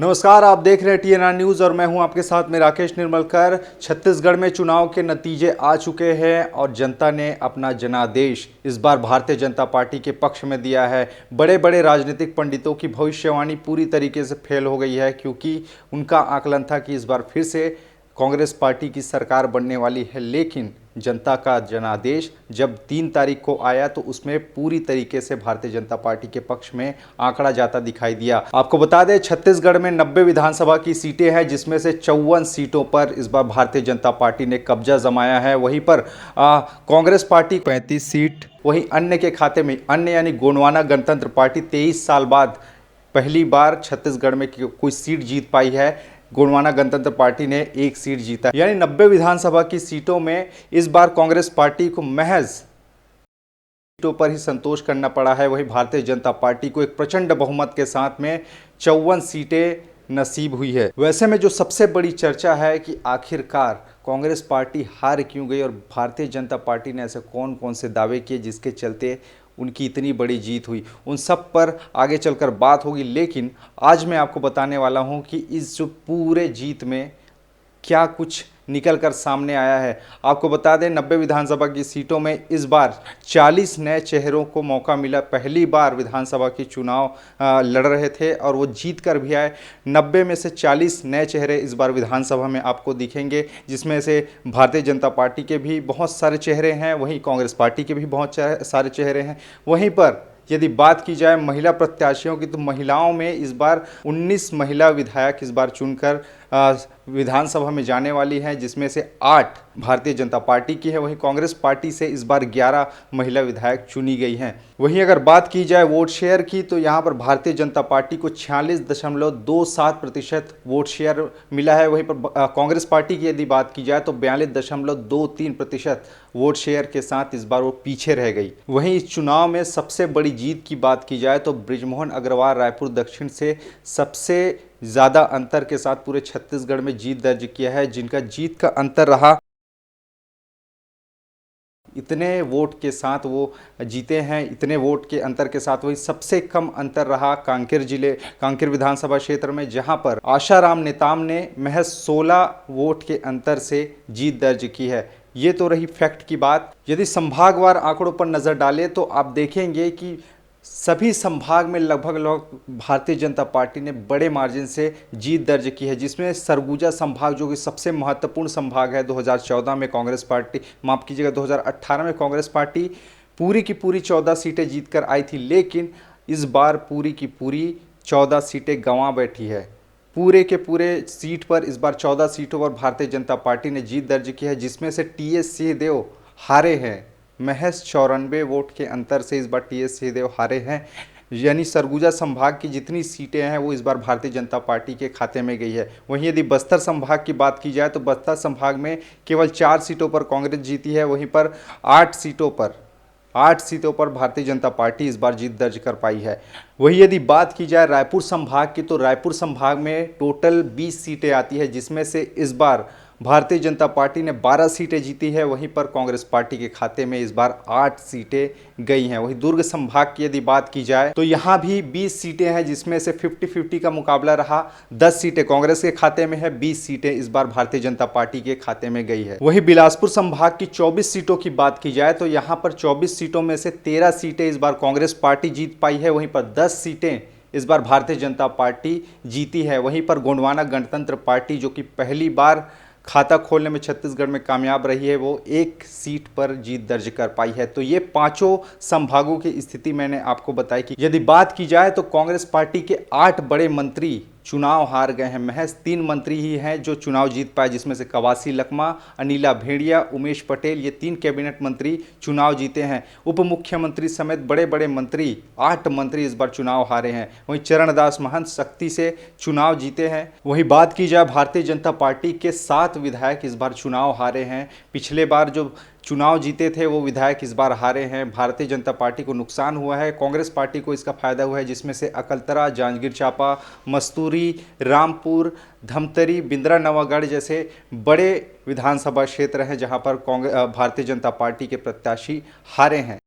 नमस्कार, आप देख रहे हैं TNR न्यूज़ और मैं हूं आपके साथ में राकेश निर्मलकर। छत्तीसगढ़ में चुनाव के नतीजे आ चुके हैं और जनता ने अपना जनादेश इस बार भारतीय जनता पार्टी के पक्ष में दिया है। बड़े बड़े राजनीतिक पंडितों की भविष्यवाणी पूरी तरीके से फेल हो गई है, क्योंकि उनका आकलन था कि इस बार फिर से कांग्रेस पार्टी की सरकार बनने वाली है। लेकिन जनता का जनादेश जब 3 तारीख को आया तो उसमें पूरी तरीके से भारतीय जनता पार्टी के पक्ष में आंकड़ा जाता दिखाई दिया। आपको बता दें, छत्तीसगढ़ में 90 विधानसभा की सीटें हैं, जिसमें से 54 सीटों पर इस बार भारतीय जनता पार्टी ने कब्जा जमाया है। वहीं पर कांग्रेस पार्टी 35 सीट, वहीं अन्य के खाते में अन्य यानी गोंडवाना गणतंत्र पार्टी 23 साल बाद पहली बार छत्तीसगढ़ में कोई सीट जीत पाई है। गोंडवाना गणतंत्र पार्टी ने 1 सीट जीता, यानी 90 विधानसभा की सीटों में इस बार कांग्रेस पार्टी को महज सीटों पर ही संतोष करना पड़ा है। वहीं भारतीय जनता पार्टी को एक प्रचंड बहुमत के साथ में 54 सीटें नसीब हुई है। वैसे में जो सबसे बड़ी चर्चा है कि आखिरकार कांग्रेस पार्टी हार क्यों गई और भारतीय जनता पार्टी ने ऐसे कौन कौन से दावे किए जिसके चलते उनकी इतनी बड़ी जीत हुई, उन सब पर आगे चलकर बात होगी। लेकिन आज मैं आपको बताने वाला हूं कि इस जो पूरे जीत में क्या कुछ निकल कर सामने आया है। आपको बता दें, 90 विधानसभा की सीटों में इस बार 40 नए चेहरों को मौका मिला। पहली बार विधानसभा की चुनाव लड़ रहे थे और वो जीत कर भी आए। 90 में से 40 नए चेहरे इस बार विधानसभा में आपको दिखेंगे, जिसमें से भारतीय जनता पार्टी के भी बहुत सारे चेहरे हैं, वहीं कांग्रेस पार्टी के भी बहुत सारे चेहरे हैं। वहीं पर यदि बात की जाए महिला प्रत्याशियों की, तो महिलाओं में इस बार 19 महिला विधायक इस बार चुनकर विधानसभा में जाने वाली हैं, जिसमें से 8 भारतीय जनता पार्टी की है। वहीं कांग्रेस पार्टी से इस बार 11 महिला विधायक चुनी गई हैं। वहीं अगर बात की जाए वोट शेयर की, तो यहां पर भारतीय जनता पार्टी को 46.27% वोट शेयर मिला है। वहीं पर कांग्रेस पार्टी की यदि बात की जाए तो 42.23% वोट शेयर के साथ इस बार वो पीछे रह गई। वहीं इस चुनाव में सबसे बड़ी जीत की बात की जाए तो बृजमोहन अग्रवाल रायपुर दक्षिण से सबसे ज़्यादा अंतर के साथ पूरे छत्तीसगढ़ में जीत दर्ज किया है, जिनका जीत का अंतर रहा, इतने वोट के साथ वो जीते हैं। इतने वोट के अंतर के साथ वही सबसे कम अंतर रहा कांकेर विधानसभा क्षेत्र में, जहां पर आशाराम नेताम ने महज 16 वोट के अंतर से जीत दर्ज की है। ये तो रही फैक्ट की बात। यदि संभागवार आंकड़ों पर नज़र डालें तो आप देखेंगे कि सभी संभाग में लगभग भारतीय जनता पार्टी ने बड़े मार्जिन से जीत दर्ज की है, जिसमें सरगुजा संभाग जो कि सबसे महत्वपूर्ण संभाग है, 2014 में कांग्रेस पार्टी, माफ़ कीजिएगा 2018 में कांग्रेस पार्टी पूरी की पूरी 14 सीटें जीतकर आई थी। लेकिन इस बार पूरी की पूरी 14 सीटें गंवा बैठी है। पूरे के पूरे सीट पर इस बार 14 सीटों पर भारतीय जनता पार्टी ने जीत दर्ज की है, जिसमें से TS सिंहदेव हारे हैं। महज 94 वोट के अंतर से इस बार TS सिंहदेव हारे हैं। यानी सरगुजा संभाग की जितनी सीटें हैं वो इस बार भारतीय जनता पार्टी के खाते में गई है। वहीं यदि बस्तर संभाग की बात की जाए तो बस्तर संभाग में केवल 4 सीटों पर कांग्रेस जीती है। वहीं पर 8 सीटों पर भारतीय जनता पार्टी इस बार जीत दर्ज कर पाई है। वही यदि बात की जाए रायपुर संभाग की, तो रायपुर संभाग में टोटल 20 सीटें आती है, जिसमें से इस बार भारतीय जनता पार्टी ने 12 सीटें जीती है। वहीं पर कांग्रेस पार्टी के खाते में इस बार 8 सीटें गई हैं। वहीं दुर्ग संभाग की यदि बात की जाए तो यहाँ भी 20 सीटें हैं, जिसमें से 50-50 का मुकाबला रहा। 10 सीटें कांग्रेस के खाते में है, 20 सीटें इस बार भारतीय जनता पार्टी के खाते में गई है। वहीं बिलासपुर संभाग की 24 सीटों की बात की जाए तो यहाँ पर 24 सीटों में से 13 सीटें इस बार कांग्रेस पार्टी जीत पाई है। वहीं पर 10 सीटें इस बार भारतीय जनता पार्टी जीती है। वहीं पर गोंडवाना गणतंत्र पार्टी, जो कि पहली बार खाता खोलने में छत्तीसगढ़ में कामयाब रही है, वो 1 सीट पर जीत दर्ज कर पाई है। तो ये पांचों संभागों की स्थिति मैंने आपको बताई कि यदि बात की जाए तो कांग्रेस पार्टी के 8 बड़े मंत्री चुनाव हार गए हैं। महज 3 मंत्री ही हैं जो चुनाव जीत पाए, जिसमें से कवासी लखमा, अनिला भेड़िया, उमेश पटेल, ये 3 कैबिनेट मंत्री चुनाव जीते हैं। उप मुख्यमंत्री समेत बड़े बड़े मंत्री 8 मंत्री इस बार चुनाव हारे हैं। वहीं चरणदास महंत शक्ति से चुनाव जीते हैं। वहीं बात की जाए भारतीय जनता पार्टी के 7 विधायक इस बार चुनाव हारे हैं। पिछले बार जो चुनाव जीते थे वो विधायक इस बार हारे हैं। भारतीय जनता पार्टी को नुकसान हुआ है, कांग्रेस पार्टी को इसका फायदा हुआ है, जिसमें से अकलतरा, जांजगीर चांपा, मस्तूरी, रामपुर, धमतरी, बिंद्रा नवागढ़ जैसे बड़े विधानसभा क्षेत्र हैं जहां पर भारतीय जनता पार्टी के प्रत्याशी हारे हैं।